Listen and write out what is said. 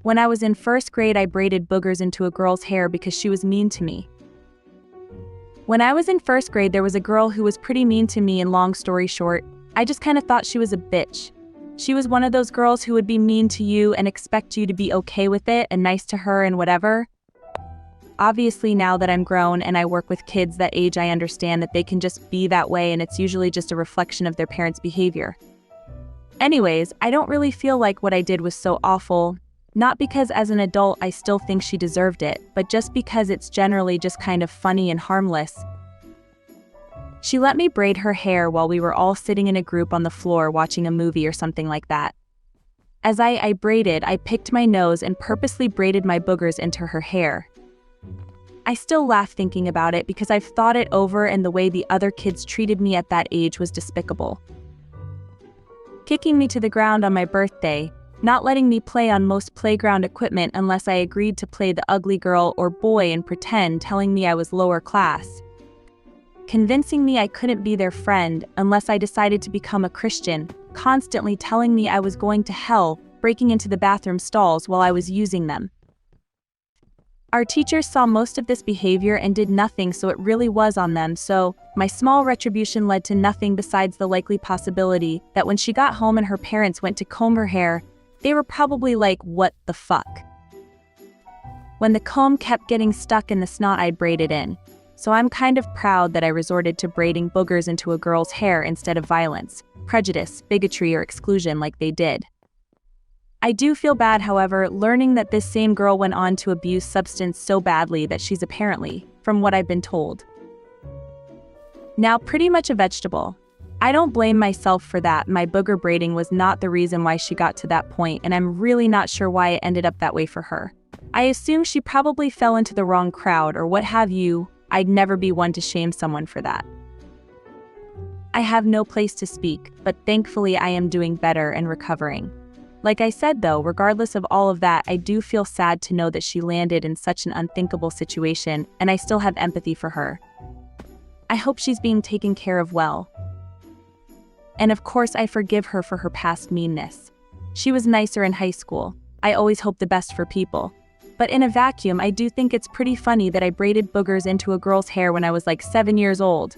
When I was in first grade, I braided boogers into a girl's hair because she was mean to me. When I was in first grade, there was a girl who was pretty mean to me, and long story short, I just kind of thought she was a bitch. She was one of those girls who would be mean to you and expect you to be okay with it and nice to her and whatever. Obviously, now that I'm grown and I work with kids that age, I understand that they can just be that way, and it's usually just a reflection of their parents' behavior. Anyways, I don't really feel like what I did was so awful, not because as an adult I still think she deserved it, but just because it's generally just kind of funny and harmless. She let me braid her hair while we were all sitting in a group on the floor watching a movie or something like that. As I braided, I picked my nose and purposely braided my boogers into her hair. I still laugh thinking about it because I've thought it over, and the way the other kids treated me at that age was despicable. Kicking me to the ground on my birthday, not letting me play on most playground equipment unless I agreed to play the ugly girl or boy and pretend, telling me I was lower class. Convincing me I couldn't be their friend unless I decided to become a Christian, constantly telling me I was going to hell, breaking into the bathroom stalls while I was using them. Our teachers saw most of this behavior and did nothing, so it really was on them, so my small retribution led to nothing besides the likely possibility that when she got home and her parents went to comb her hair, they were probably like, "What the fuck?" When the comb kept getting stuck in the snot I'd braided in. So I'm kind of proud that I resorted to braiding boogers into a girl's hair instead of violence, prejudice, bigotry, or exclusion like they did. I do feel bad, however, learning that this same girl went on to abuse substance so badly that she's apparently, from what I've been told, now pretty much a vegetable. I don't blame myself for that. My booger braiding was not the reason why she got to that point, and I'm really not sure why it ended up that way for her. I assume she probably fell into the wrong crowd or what have you. I'd never be one to shame someone for that. I have no place to speak, but thankfully I am doing better and recovering. Like I said though, regardless of all of that, I do feel sad to know that she landed in such an unthinkable situation, and I still have empathy for her. I hope she's being taken care of well. And of course I forgive her for her past meanness. She was nicer in high school. I always hope the best for people. But in a vacuum, I do think it's pretty funny that I braided boogers into a girl's hair when I was like 7 years old.